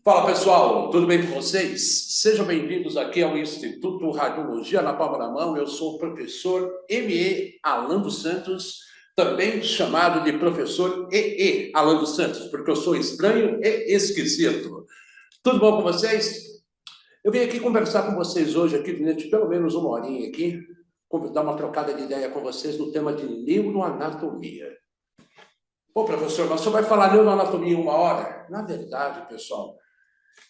Fala pessoal, tudo bem com vocês? Sejam bem-vindos aqui ao Instituto Radiologia na Palma da Mão. Eu sou o professor M.E. Alan dos Santos, também chamado de professor E.E. Alan dos Santos, porque eu sou estranho e esquisito. Tudo bom com vocês? Eu vim aqui conversar com vocês hoje, aqui durante pelo menos uma horinha aqui, dar uma trocada de ideia com vocês no tema de neuroanatomia. Pô, professor, mas você vai falar neuroanatomia em uma hora? Na verdade, pessoal,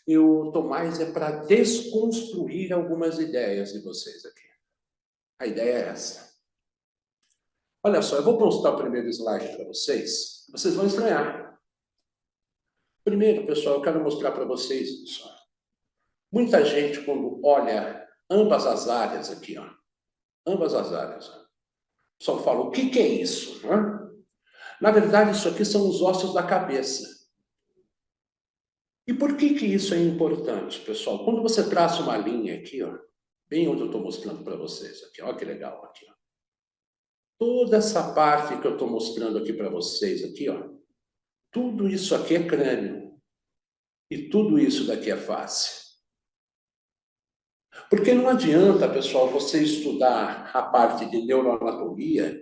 eu estou mais para desconstruir algumas ideias de vocês aqui. A ideia é essa. Olha só, eu vou postar o primeiro slide para vocês. Vocês vão estranhar. Primeiro, pessoal, eu quero mostrar para vocês isso. Muita gente, quando olha ambas as áreas aqui, ó, ambas as áreas, só fala, o que é isso? Na verdade, isso aqui são os ossos da cabeça. E por que isso é importante, pessoal? Quando você traça uma linha aqui, ó, bem onde eu estou mostrando para vocês, aqui, ó, que legal, aqui, ó. Toda essa parte que eu estou mostrando aqui para vocês, aqui, ó, tudo isso aqui é crânio. E tudo isso daqui é face. Porque não adianta, pessoal, você estudar a parte de neuroanatomia,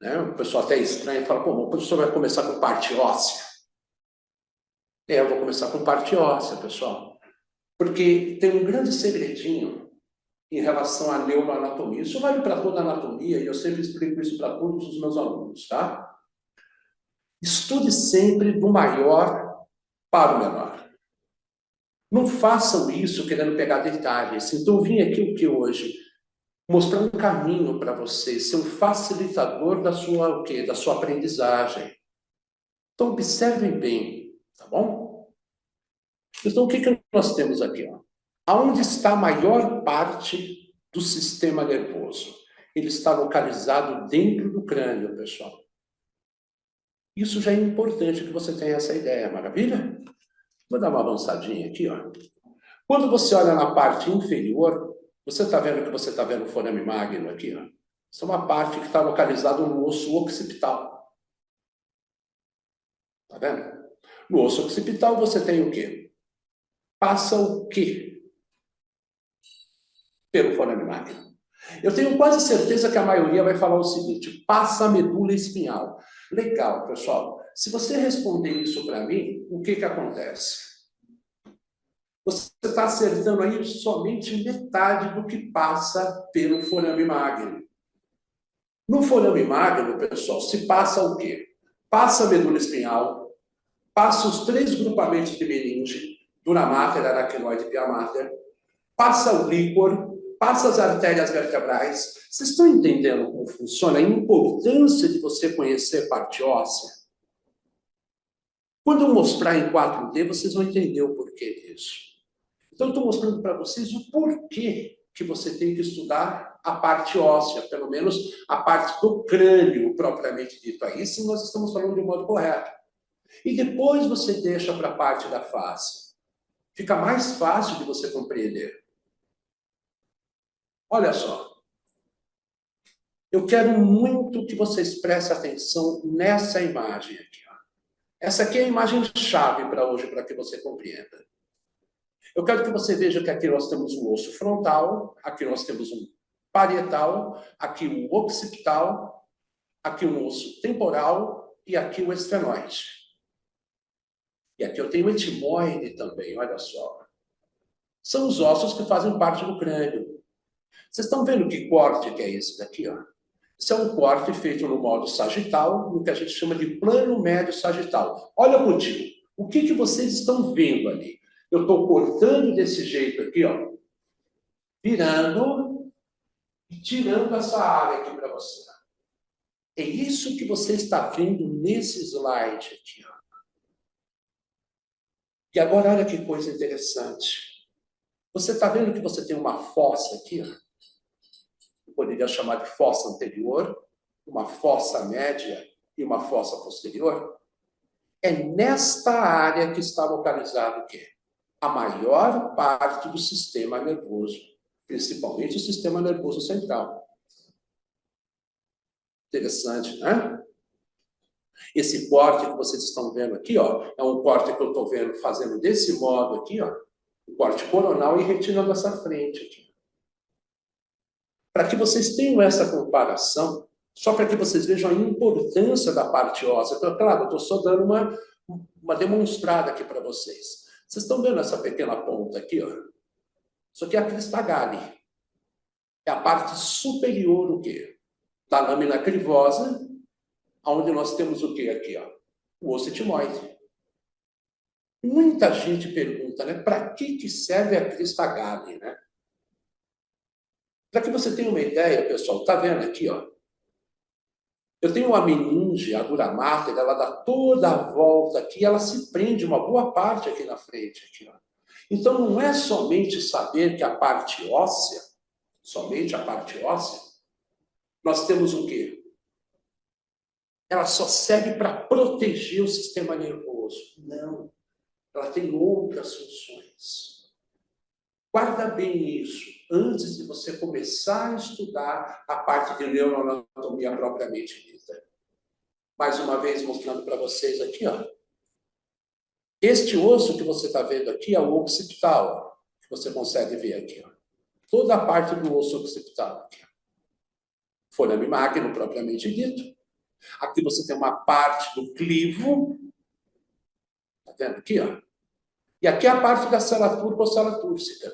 né? O pessoal até estranha e fala, pô, o professor vai começar com parte óssea. Eu vou começar com parte óssea, pessoal. Porque tem um grande segredinho em relação à neuroanatomia. Isso vale para toda a anatomia e eu sempre explico isso para todos os meus alunos, tá? Estude sempre do maior para o menor. Não façam isso querendo pegar detalhes. Então, eu vim aqui o que hoje? Mostrar um caminho para vocês, ser um facilitador da sua, o quê? Da sua aprendizagem. Então, observem bem, tá bom? Então, o que nós temos aqui? Ó? Aonde está a maior parte do sistema nervoso? Ele está localizado dentro do crânio, pessoal. Isso já é importante que você tenha essa ideia, maravilha? Vou dar uma avançadinha aqui, ó. Quando você olha na parte inferior, você está vendo que você está vendo o forame magno aqui, ó. Isso é uma parte que está localizada no osso occipital. Tá vendo? No osso occipital você tem o quê? Passa o quê? Pelo forame magno. Eu tenho quase certeza que a maioria vai falar o seguinte, passa a medula espinhal. Legal, pessoal. Se você responder isso para mim, o que acontece? Você está acertando aí somente metade do que passa pelo forame magno. No forame magno, pessoal, se passa o quê? Passa a medula espinhal, passa os 3 grupamentos de meninge, dura mater, aracnoide e pia mater, passa o líquor, passa as artérias vertebrais. Vocês estão entendendo como funciona a importância de você conhecer parte óssea? Quando eu mostrar em 4D, vocês vão entender o porquê disso. Então, eu estou mostrando para vocês o porquê que você tem que estudar a parte óssea, pelo menos a parte do crânio, propriamente dito. Aí sim nós estamos falando de um modo correto. E depois você deixa para a parte da face. Fica mais fácil de você compreender. Olha só. Eu quero muito que vocês prestem atenção nessa imagem aqui. Ó. Essa aqui é a imagem-chave para hoje, para que você compreenda. Eu quero que você veja que aqui nós temos um osso frontal, aqui nós temos um parietal, aqui um occipital, aqui um osso temporal e aqui o estenoide. E aqui eu tenho o etimoide também, olha só. São os ossos que fazem parte do crânio. Vocês estão vendo que corte que é esse daqui, ó? Isso é um corte feito no modo sagital, no que a gente chama de plano médio sagital. Olha o motivo. O que vocês estão vendo ali? Eu estou cortando desse jeito aqui, ó, virando e tirando essa área aqui para você. É isso que você está vendo nesse slide aqui, ó. E agora, olha que coisa interessante. Você está vendo que você tem uma fossa aqui, ó? Eu poderia chamar de fossa anterior, uma fossa média e uma fossa posterior. É nesta área que está localizado o quê? A maior parte do sistema nervoso, principalmente o sistema nervoso central. Interessante, né? Esse corte que vocês estão vendo aqui, ó, é um corte que eu estou vendo fazendo desse modo aqui, ó, o corte coronal e retirando essa frente aqui. Para que vocês tenham essa comparação, só para que vocês vejam a importância da parte óssea. Então, claro, eu estou só dando uma demonstrada aqui para vocês. Vocês estão vendo essa pequena ponta aqui, ó? Isso aqui é a crista galli. É a parte superior, o quê? Da lâmina crivosa, onde nós temos o quê aqui, ó? O osso etimoide. Muita gente pergunta, né? Para que serve a crista galli, né? Para que você tenha uma ideia, pessoal, tá vendo aqui, ó? Eu tenho uma meninge, a dura mater, ela dá toda a volta aqui, ela se prende uma boa parte aqui na frente, aqui, ó. Então, não é somente saber que a parte óssea, somente a parte óssea, nós temos o quê? Ela só serve para proteger o sistema nervoso. Não, ela tem outras funções. Guarda bem isso antes de você começar a estudar a parte de neuroanatomia propriamente dita. Mais uma vez mostrando para vocês aqui, ó. Este osso que você está vendo aqui é o occipital, que você consegue ver aqui, ó. Toda a parte do osso occipital aqui. Forame magno propriamente dito. Aqui você tem uma parte do clivo, tá vendo aqui, ó? E aqui é a parte da cela turca ou cela túrcica.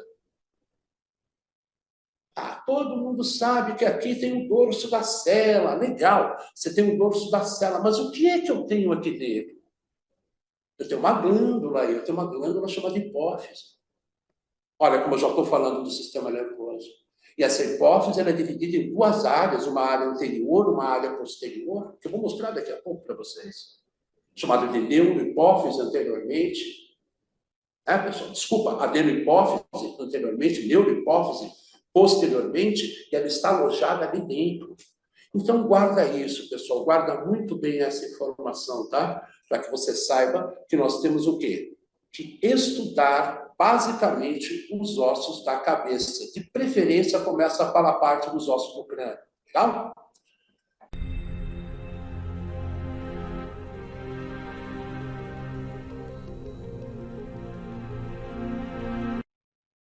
Ah, todo mundo sabe que aqui tem o dorso da cela. Legal, você tem o dorso da cela. Mas o que é que eu tenho aqui dentro? Eu tenho uma glândula aí, eu tenho uma glândula chamada hipófise. Olha como eu já estou falando do sistema nervoso. E essa hipófise ela é dividida em duas áreas, uma área anterior, uma área posterior, que eu vou mostrar daqui a pouco para vocês. Chamada de neurohipófise anteriormente. Pessoal? Desculpa, adenohipófise anteriormente, neurohipófise posteriormente, e ela está alojada ali dentro. Então, guarda isso, pessoal. Guarda muito bem essa informação, tá? Para que você saiba que nós temos o quê? Que estudar, basicamente, os ossos da cabeça. De preferência, começa pela parte dos ossos do crânio. Legal?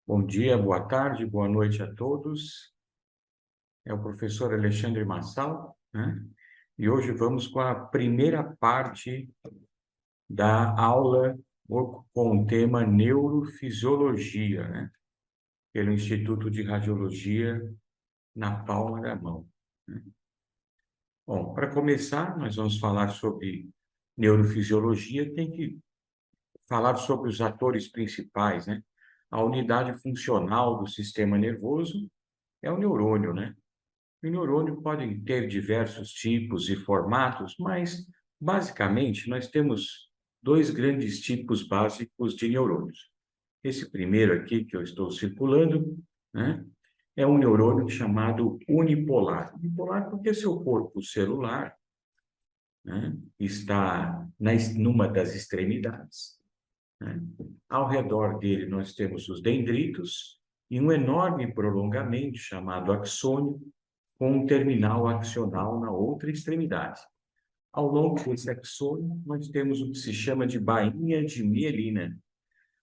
Bom dia, boa tarde, boa noite a todos. É o professor Alexandre Massal, né? E hoje vamos com a primeira parte da aula com o tema neurofisiologia, né? Pelo Instituto de Radiologia na palma da mão, né? Bom, para começar, nós vamos falar sobre neurofisiologia, tem que falar sobre os atores principais, né? A unidade funcional do sistema nervoso é o neurônio, né? O neurônio pode ter diversos tipos e formatos, mas, basicamente, nós temos dois grandes tipos básicos de neurônios. Esse primeiro aqui, que eu estou circulando, né, é um neurônio chamado unipolar. Unipolar porque seu corpo celular, né, está numa das extremidades, né? Ao redor dele, nós temos os dendritos e um enorme prolongamento chamado axônio, com um terminal axonal na outra extremidade. Ao longo desse axônio, nós temos o que se chama de bainha de mielina.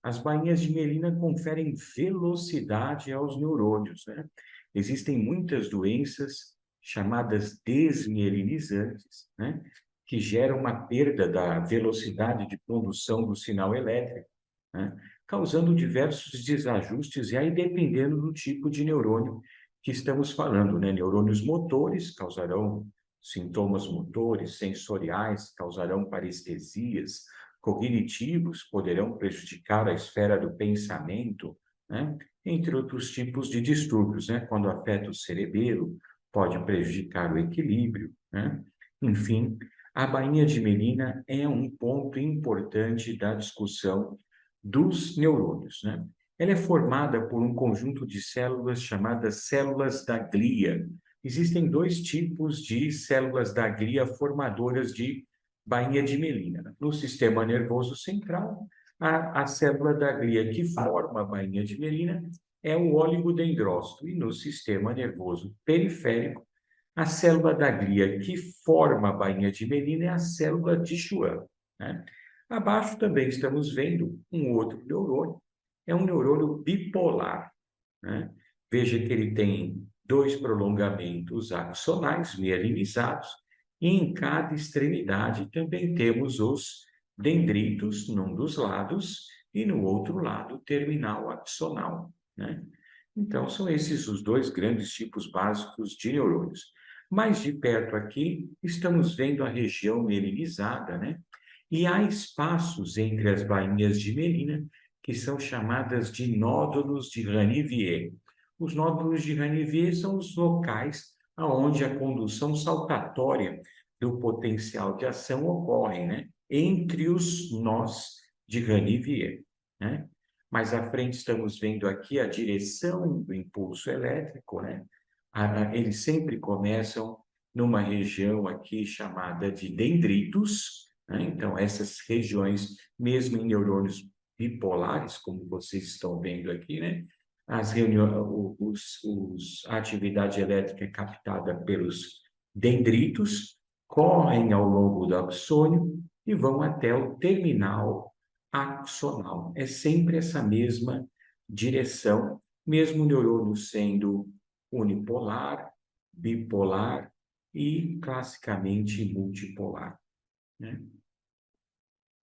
As bainhas de mielina conferem velocidade aos neurônios, né? Existem muitas doenças chamadas desmielinizantes, né? Que geram uma perda da velocidade de condução do sinal elétrico, né? Causando diversos desajustes, e aí dependendo do tipo de neurônio que estamos falando, né? Neurônios motores causarão sintomas motores, sensoriais causarão parestesias, cognitivos poderão prejudicar a esfera do pensamento, né? Entre outros tipos de distúrbios, né? Quando afeta o cerebelo, pode prejudicar o equilíbrio, né? Enfim, a bainha de mielina é um ponto importante da discussão dos neurônios, né? Ela é formada por um conjunto de células chamadas células da glia. Existem dois tipos de células da glia formadoras de bainha de mielina. No sistema nervoso central, a célula da glia que forma a bainha de mielina é o oligodendrócito, e no sistema nervoso periférico, A célula da glia que forma a bainha de Melina é a célula de Schwann, né? Abaixo também estamos vendo um outro neurônio, é um neurônio bipolar, né? Veja que ele tem dois prolongamentos axonais mielinizados e em cada extremidade também temos os dendritos num dos lados e no outro lado o terminal axonal, né? Então, são esses os dois grandes tipos básicos de neurônios. Mais de perto aqui, estamos vendo a região mielinizada, né? E há espaços entre as bainhas de melina que são chamadas de nódulos de Ranvier. Os nódulos de Ranvier são os locais onde a condução saltatória do potencial de ação ocorre, né? Entre os nós de Ranvier, né? Mais à frente estamos vendo aqui a direção do impulso elétrico, né? Eles sempre começam numa região aqui chamada de dendritos, né? Então, essas regiões, mesmo em neurônios bipolares, como vocês estão vendo aqui, né? As reuniões, a atividade elétrica é captada pelos dendritos, correm ao longo do axônio e vão até o terminal axonal. É sempre essa mesma direção, mesmo o neurônio sendo unipolar, bipolar e classicamente multipolar, né?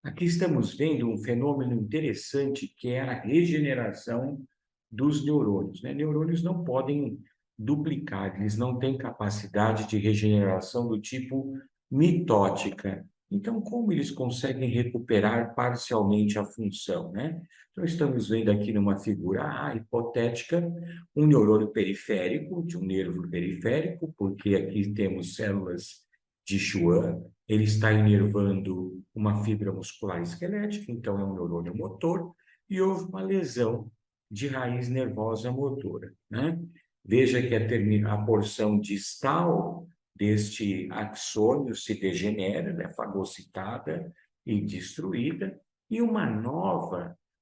Aqui estamos vendo um fenômeno interessante que é a regeneração dos neurônios, né? Neurônios não podem duplicar, eles não têm capacidade de regeneração do tipo mitótica. Então, como eles conseguem recuperar parcialmente a função, né? Então, estamos vendo aqui numa figura hipotética um neurônio periférico, de um nervo periférico, porque aqui temos células de Schwann, ele está inervando uma fibra muscular esquelética, então é um neurônio motor, e houve uma lesão de raiz nervosa motora, né? Veja que a porção distal deste axônio se degenera, né, fagocitada e destruída, e um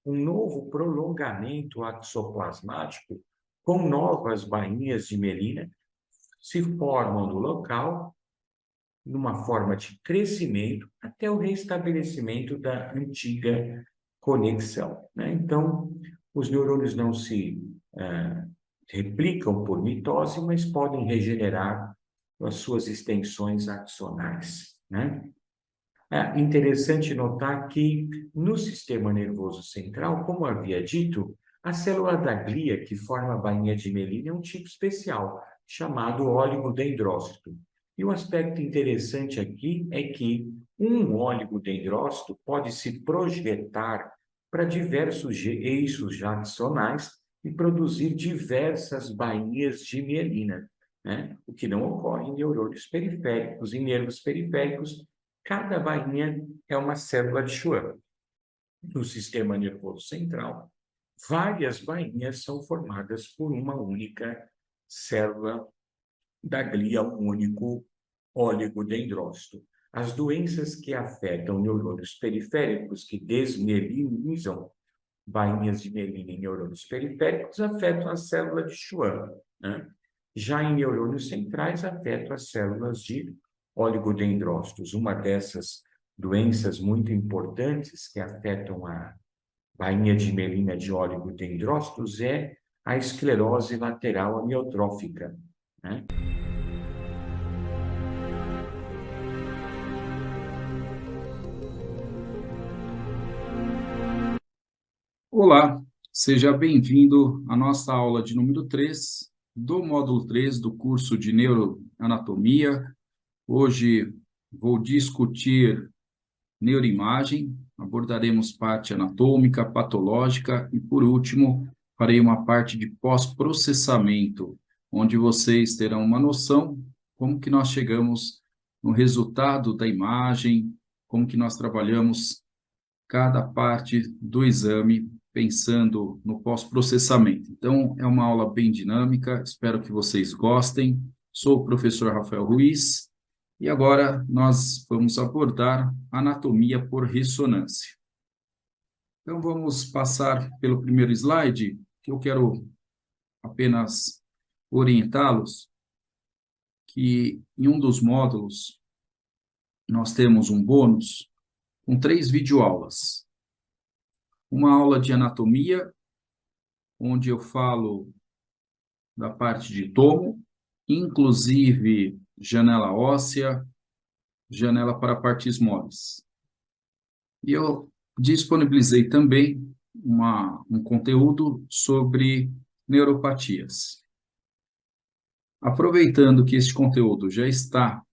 novo prolongamento axoplasmático com novas bainhas de melina se formam no local, numa forma de crescimento, até o restabelecimento da antiga conexão, né? Então, os neurônios não se replicam por mitose, mas podem regenerar as suas extensões axonais, né? É interessante notar que no sistema nervoso central, como havia dito, a célula da glia que forma a bainha de melina é um tipo especial, chamado oligodendrócito. E o aspecto interessante aqui é que um oligodendrócito pode se projetar para diversos eixos axonais e produzir diversas bainhas de mielina, né? O que não ocorre em neurônios periféricos, em nervos periféricos. Cada bainha é uma célula de Schwann. No sistema nervoso central, várias bainhas são formadas por uma única célula da glia, um único oligodendrócito. As doenças que afetam neurônios periféricos, que desmielinizam bainhas de melina em neurônios periféricos, afetam a célula de Schwann, né? Já em neurônios centrais, afetam as células de oligodendrócitos. Uma dessas doenças muito importantes que afetam a bainha de melina de oligodendrócitos é a esclerose lateral amiotrófica, né? Olá, seja bem-vindo à nossa aula de número 3 do módulo 3 do curso de Neuroanatomia. Hoje vou discutir neuroimagem, abordaremos parte anatômica, patológica e, por último, farei uma parte de pós-processamento, onde vocês terão uma noção como que nós chegamos no resultado da imagem, como que nós trabalhamos cada parte do exame, pensando no pós-processamento. Então, é uma aula bem dinâmica, espero que vocês gostem. Sou o professor Rafael Ruiz, e agora nós vamos abordar anatomia por ressonância. Então, vamos passar pelo primeiro slide, que eu quero apenas orientá-los, que em um dos módulos nós temos um bônus com 3 videoaulas. Uma aula de anatomia, onde eu falo da parte de tomo, inclusive janela óssea, janela para partes moles. E eu disponibilizei também um conteúdo sobre neuropatias. Aproveitando que este conteúdo já está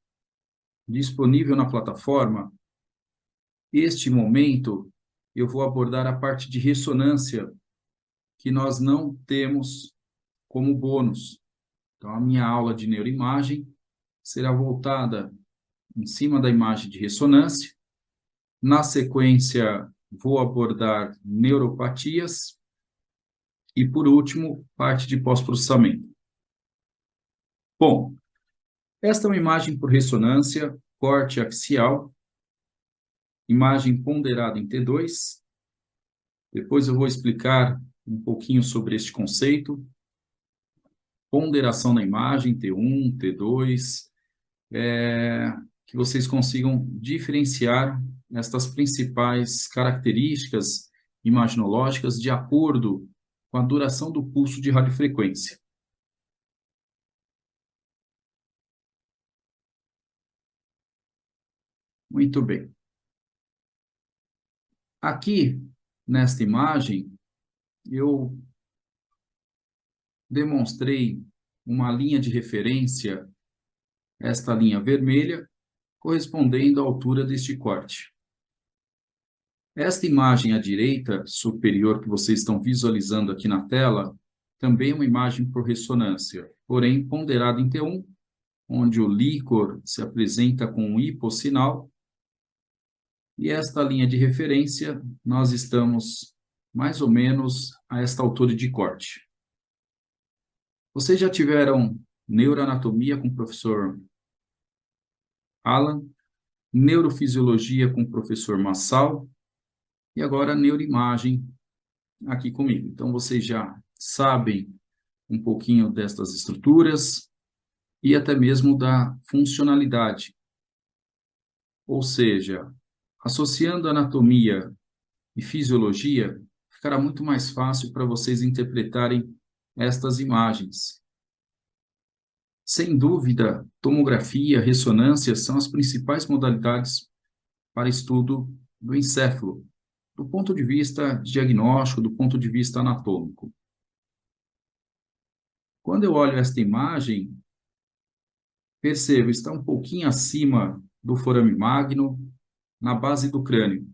disponível na plataforma, este momento eu vou abordar a parte de ressonância que nós não temos como bônus. Então, a minha aula de neuroimagem será voltada em cima da imagem de ressonância. Na sequência, vou abordar neuropatias e, por último, parte de pós-processamento. Bom, esta é uma imagem por ressonância, corte axial, imagem ponderada em T2. Depois eu vou explicar um pouquinho sobre este conceito. Ponderação da imagem, T1, T2, que vocês consigam diferenciar estas principais características imaginológicas de acordo com a duração do pulso de radiofrequência. Muito bem. Aqui, nesta imagem, eu demonstrei uma linha de referência, esta linha vermelha, correspondendo à altura deste corte. Esta imagem à direita superior que vocês estão visualizando aqui na tela, também é uma imagem por ressonância, porém ponderada em T1, onde o líquor se apresenta com um hipossinal. E esta linha de referência, nós estamos mais ou menos a esta altura de corte. Vocês já tiveram neuroanatomia com o professor Alan, neurofisiologia com o professor Massal, e agora neuroimagem aqui comigo. Então, vocês já sabem um pouquinho destas estruturas e até mesmo da funcionalidade. Ou seja, associando anatomia e fisiologia, ficará muito mais fácil para vocês interpretarem estas imagens. Sem dúvida, tomografia, ressonância são as principais modalidades para estudo do encéfalo, do ponto de vista diagnóstico, do ponto de vista anatômico. Quando eu olho esta imagem, percebo, está um pouquinho acima do forame magno, na base do crânio.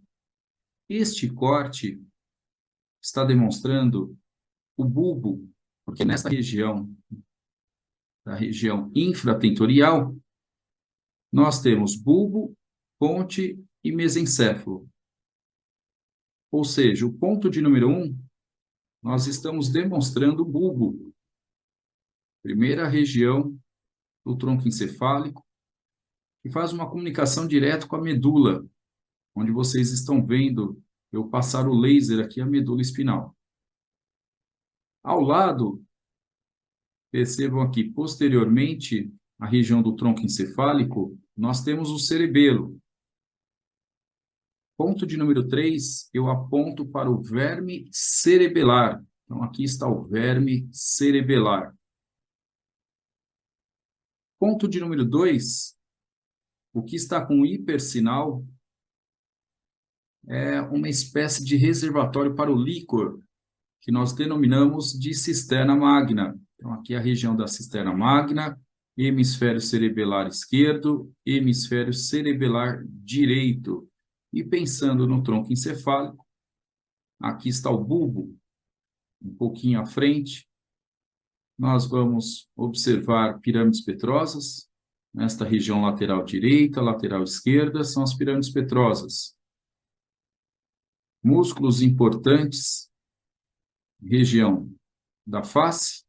Este corte está demonstrando o bulbo, porque nessa região, da região infratentorial, nós temos bulbo, ponte e mesencéfalo. Ou seja, o ponto de número 1, nós estamos demonstrando o bulbo. Primeira região do tronco encefálico, que faz uma comunicação direta com a medula, onde vocês estão vendo eu passar o laser aqui, a medula espinal. Ao lado, percebam aqui, posteriormente, a região do tronco encefálico, nós temos o cerebelo. Ponto de número 3, eu aponto para o verme cerebelar. Então, aqui está o verme cerebelar. Ponto de número 2, o que está com hipersinal é uma espécie de reservatório para o líquor, que nós denominamos de cisterna magna. Então, aqui é a região da cisterna magna, hemisfério cerebelar esquerdo, hemisfério cerebelar direito. E pensando no tronco encefálico, aqui está o bulbo, um pouquinho à frente. Nós vamos observar pirâmides petrosas. Nesta região lateral direita, lateral esquerda, são as pirâmides petrosas. Músculos importantes, região da face,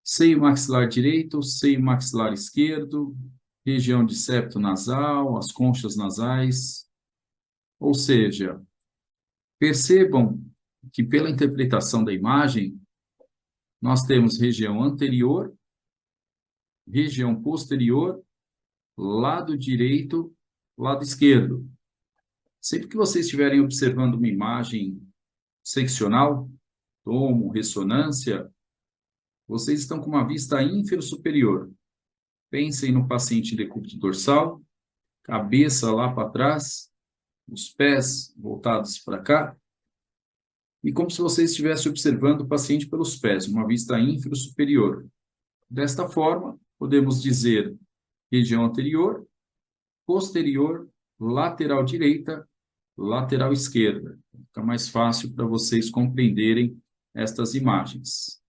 seio maxilar direito, seio maxilar esquerdo, região de septo nasal, as conchas nasais. Ou seja, percebam que pela interpretação da imagem, nós temos região anterior, região posterior, lado direito, lado esquerdo. Sempre que vocês estiverem observando uma imagem seccional, tomo, ressonância, vocês estão com uma vista ínfero-superior. Pensem no paciente decúbito dorsal, cabeça lá para trás, os pés voltados para cá, e como se você estivesse observando o paciente pelos pés, uma vista ínfero-superior. Desta forma, podemos dizer região anterior, posterior, lateral direita, lateral esquerda. Fica mais fácil para vocês compreenderem estas imagens.